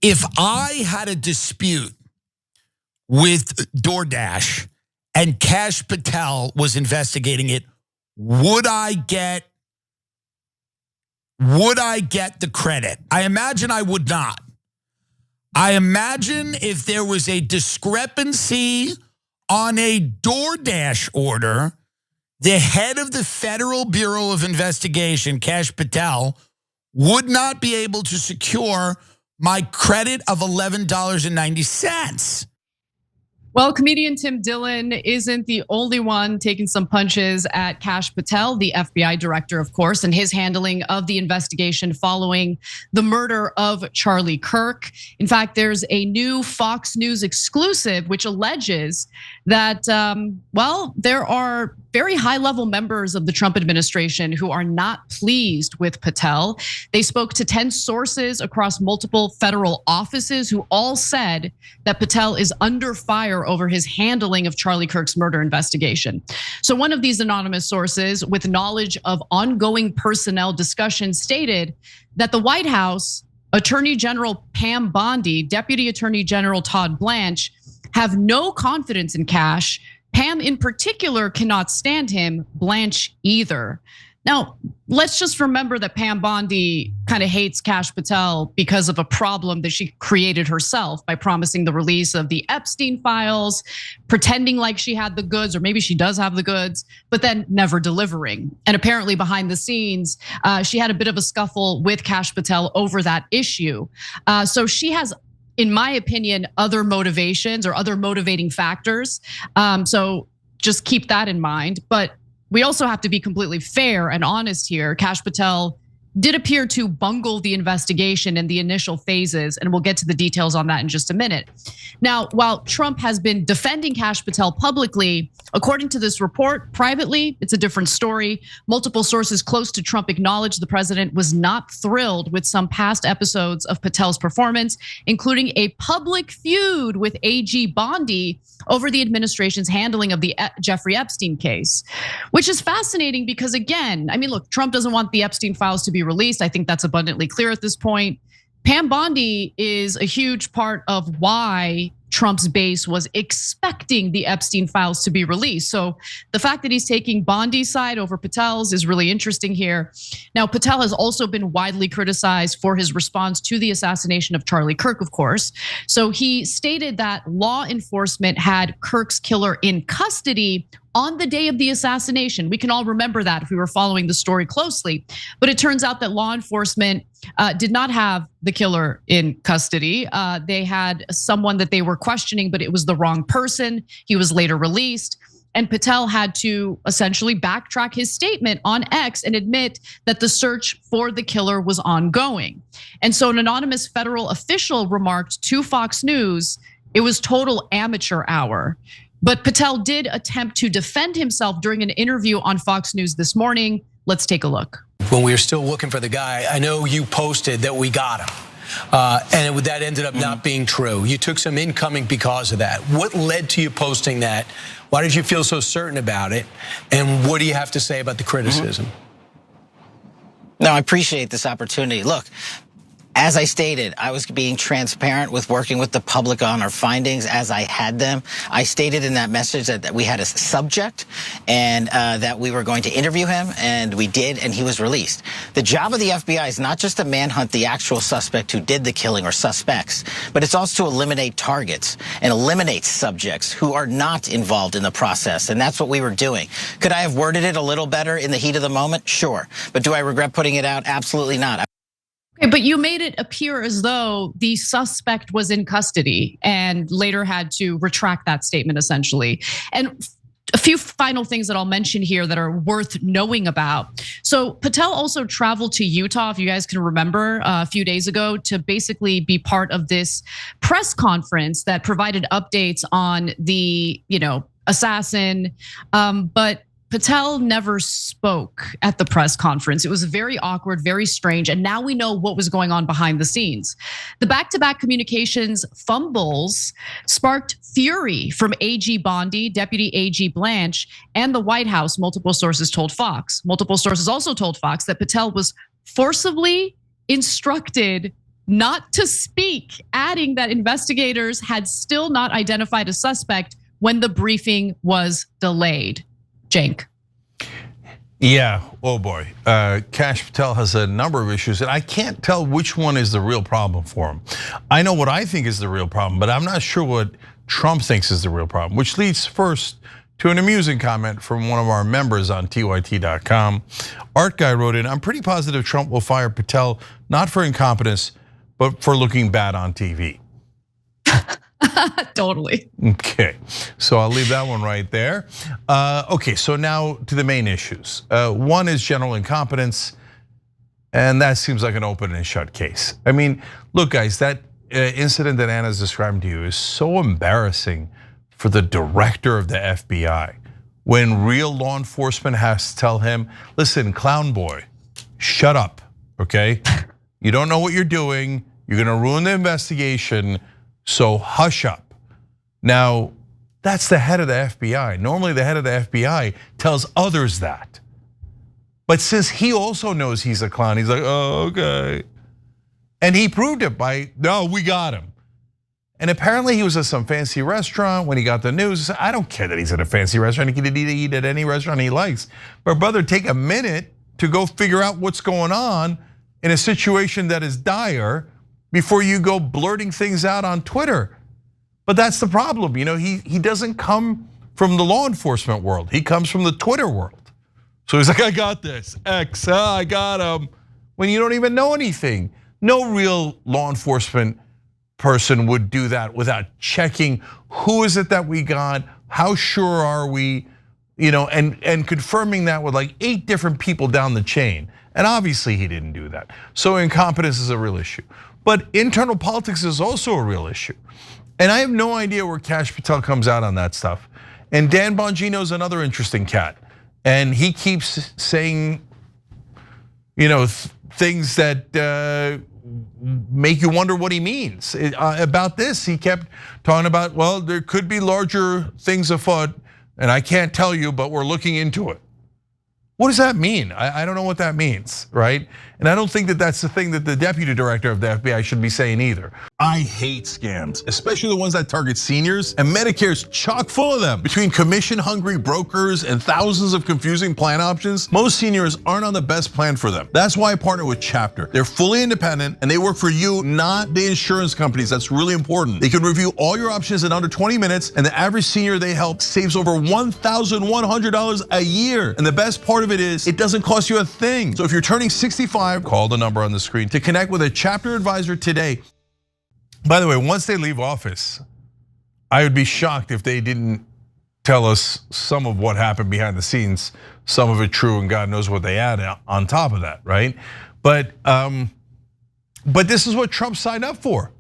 If I had a dispute with DoorDash and Kash Patel was investigating it, would I get the credit? I imagine I would not. I imagine if there was a discrepancy on a DoorDash order, the head of the Federal Bureau of Investigation, Kash Patel, would not be able to secure my credit of $11.90. Well, comedian Tim Dillon isn't the only one taking some punches at Kash Patel, the FBI director, of course, and his handling of the investigation following the murder of Charlie Kirk. In fact, there's a new Fox News exclusive which alleges that, well, there are very high-level members of the Trump administration who are not pleased with Patel. They spoke to 10 sources across multiple federal offices who all said that Patel is under fire over his handling of Charlie Kirk's murder investigation. So one of these anonymous sources with knowledge of ongoing personnel discussions stated that the White House, Attorney General Pam Bondi, Deputy Attorney General Todd Blanche have no confidence in Kash. Pam in particular cannot stand him, Blanche either. Now, let's just remember that Pam Bondi kind of hates Kash Patel because of a problem that she created herself by promising the release of the Epstein files, pretending like she had the goods, or maybe she does have the goods, but then never delivering. And apparently behind the scenes, she had a bit of a scuffle with Kash Patel over that issue. So she has, in my opinion, other motivations or other motivating factors. So just keep that in mind. But we also have to be completely fair and honest here. Kash Patel did appear to bungle the investigation in the initial phases, and we'll get to the details on that in just a minute. Now, while Trump has been defending Kash Patel publicly, according to this report, privately, it's a different story. Multiple sources close to Trump acknowledged the president was not thrilled with some past episodes of Patel's performance, including a public feud with AG Bondi over the administration's handling of the Jeffrey Epstein case, which is fascinating because, again, I mean, look, Trump doesn't want the Epstein files to be released. I think that's abundantly clear at this point. Pam Bondi is a huge part of why Trump's base was expecting the Epstein files to be released. So the fact that he's taking Bondi's side over Patel's is really interesting here. Now, Patel has also been widely criticized for his response to the assassination of Charlie Kirk, of course. So he stated that law enforcement had Kirk's killer in custody on the day of the assassination. We can all remember that if we were following the story closely. But it turns out that law enforcement did not have the killer in custody. They had someone that they were questioning, but it was the wrong person. He was later released. And Patel had to essentially backtrack his statement on X and admit that the search for the killer was ongoing. And so an anonymous federal official remarked to Fox News, it was total amateur hour. But Patel did attempt to defend himself during an interview on Fox News this morning. Let's take a look. When we were still looking for the guy, I know you posted that we got him. And that ended up not being true. You took some incoming because of that. What led to you posting that? Why did you feel so certain about it? And what do you have to say about the criticism? No, I appreciate this opportunity. Look, as I stated, I was being transparent with working with the public on our findings as I had them. I stated in that message that we had a subject and that we were going to interview him, and we did, and he was released. The job of the FBI is not just to manhunt the actual suspect who did the killing or suspects, but it's also to eliminate targets and eliminate subjects who are not involved in the process, and that's what we were doing. Could I have worded it a little better in the heat of the moment? Sure. But do I regret putting it out? Absolutely not. Okay, but you made it appear as though the suspect was in custody and later had to retract that statement essentially. And a few final things that I'll mention here that are worth knowing about. So Patel also traveled to Utah, if you guys can remember, a few days ago to basically be part of this press conference that provided updates on the, assassin. But Patel never spoke at the press conference. It was very awkward, very strange, and now we know what was going on behind the scenes. The back-to-back communications fumbles sparked fury from AG Bondi, Deputy AG Blanche, and the White House, multiple sources told Fox. Multiple sources also told Fox that Patel was forcibly instructed not to speak, adding that investigators had still not identified a suspect when the briefing was delayed. Cenk. Yeah, oh boy. Kash Patel has a number of issues, and I can't tell which one is the real problem for him. I know what I think is the real problem, but I'm not sure what Trump thinks is the real problem, which leads first to an amusing comment from one of our members on TYT.com. Art Guy wrote in, I'm pretty positive Trump will fire Patel, not for incompetence, but for looking bad on TV. Totally. Okay, so I'll leave that one right there. Okay, so now to the main issues. One is general incompetence, and that seems like an open and shut case. I mean, look guys, that incident that Anna's describing to you is so embarrassing for the director of the FBI. When real law enforcement has to tell him, listen, clown boy, shut up, okay? You don't know what you're doing, you're gonna ruin the investigation, so hush up. Now, that's the head of the FBI. Normally the head of the FBI tells others that. But since he also knows he's a clown, he's like, oh, okay. And he proved it by, no, we got him. And apparently he was at some fancy restaurant when he got the news. I don't care that he's at a fancy restaurant, he can eat at any restaurant he likes. But brother, take a minute to go figure out what's going on in a situation that is dire before you go blurting things out on Twitter. But that's the problem, he doesn't come from the law enforcement world. He comes from the Twitter world. So he's like, I got this, X, I got him. When you don't even know anything. No real law enforcement person would do that without checking who is it that we got, how sure are we, and confirming that with like 8 different people down the chain. And obviously he didn't do that. So incompetence is a real issue. But internal politics is also a real issue. And I have no idea where Kash Patel comes out on that stuff. And Dan Bongino is another interesting cat. And he keeps saying, things that make you wonder what he means. About this, he kept talking about, well, there could be larger things afoot, and I can't tell you, but we're looking into it. What does that mean? I don't know what that means, right? And I don't think that that's the thing that the deputy director of the FBI should be saying either. I hate scams, especially the ones that target seniors, and Medicare's chock full of them. Between commission-hungry brokers and thousands of confusing plan options, most seniors aren't on the best plan for them. That's why I partner with Chapter. They're fully independent and they work for you, not the insurance companies. That's really important. They can review all your options in under 20 minutes, and the average senior they help saves over $1,100 a year. And the best part of it is, it doesn't cost you a thing. So if you're turning 65, call the number on the screen to connect with a Chapter advisor today. By the way, once they leave office, I would be shocked if they didn't tell us some of what happened behind the scenes, some of it true, and God knows what they add on top of that, right? But this is what Trump signed up for.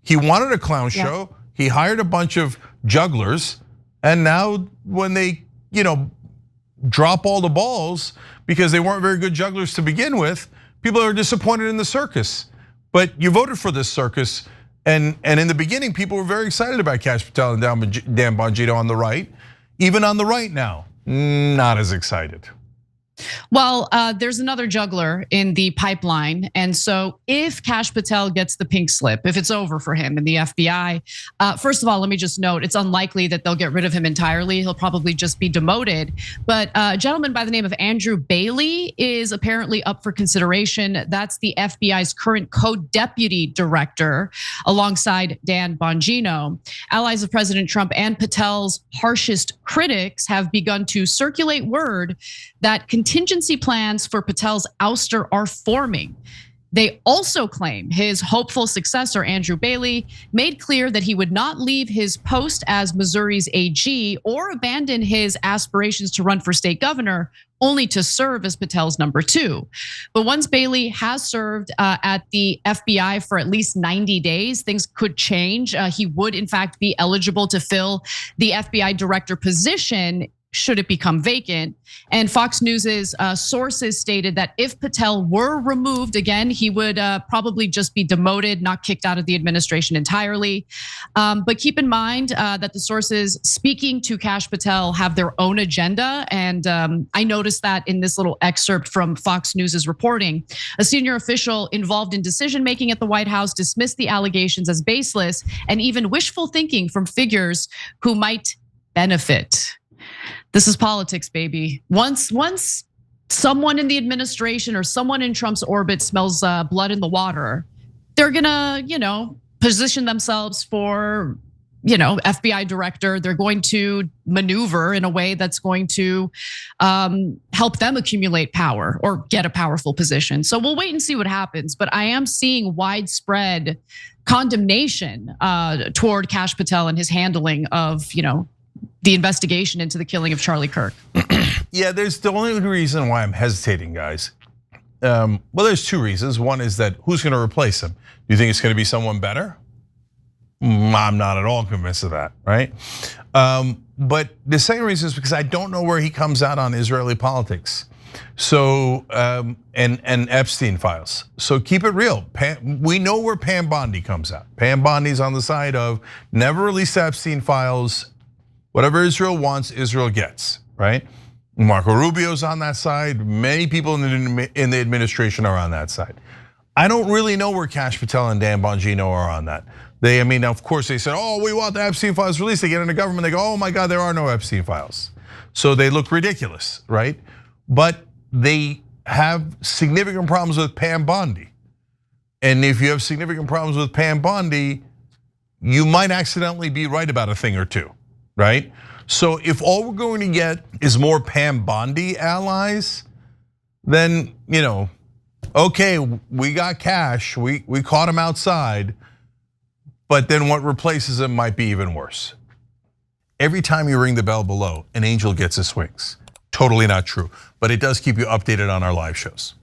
He wanted a clown show. He hired a bunch of jugglers, and now when they, drop all the balls because they weren't very good jugglers to begin with, people are disappointed in the circus. But you voted for this circus. And in the beginning, people were very excited about Kash Patel and Dan Bongino on the right. Even on the right now, not as excited. Well, there's another juggler in the pipeline. And so if Kash Patel gets the pink slip, if it's over for him in the FBI, first of all, let me just note, it's unlikely that they'll get rid of him entirely. He'll probably just be demoted. But a gentleman by the name of Andrew Bailey is apparently up for consideration. That's the FBI's current co-deputy director alongside Dan Bongino. Allies of President Trump and Patel's harshest critics have begun to circulate word that contingency plans for Patel's ouster are forming. They also claim his hopeful successor, Andrew Bailey, made clear that he would not leave his post as Missouri's AG or abandon his aspirations to run for state governor, only to serve as Patel's number 2. But once Bailey has served at the FBI for at least 90 days, things could change. He would in fact be eligible to fill the FBI director position should it become vacant. And Fox News's sources stated that if Patel were removed, again, he would probably just be demoted, not kicked out of the administration entirely. But keep in mind that the sources speaking to Kash Patel have their own agenda. And I noticed that in this little excerpt from Fox News's reporting. A senior official involved in decision-making at the White House dismissed the allegations as baseless and even wishful thinking from figures who might benefit. This is politics, baby. Once someone in the administration or someone in Trump's orbit smells blood in the water, they're gonna, position themselves for, FBI director. They're going to maneuver in a way that's going to help them accumulate power or get a powerful position. So we'll wait and see what happens. But I am seeing widespread condemnation toward Kash Patel and his handling of, the investigation into the killing of Charlie Kirk. Yeah, there's the only reason why I'm hesitating, guys. Well, there's two reasons. One is that who's going to replace him? Do you think it's going to be someone better? I'm not at all convinced of that, right? But the second reason is because I don't know where he comes out on Israeli politics. So, and Epstein files. So keep it real. We know where Pam Bondi comes out. Pam Bondi's on the side of never release Epstein files. Whatever Israel wants, Israel gets, right? Marco Rubio's on that side. Many people in the administration are on that side. I don't really know where Kash Patel and Dan Bongino are on that. Of course they said, we want the Epstein files released. They get into government, they go, oh my God, there are no Epstein files. So they look ridiculous, right? But they have significant problems with Pam Bondi. And if you have significant problems with Pam Bondi, you might accidentally be right about a thing or two, right? So if all we're going to get is more Pam Bondi allies, then, okay, we got Kash, we caught him outside, but then what replaces him might be even worse. Every time you ring the bell below, an angel gets his wings. Totally not true, but it does keep you updated on our live shows.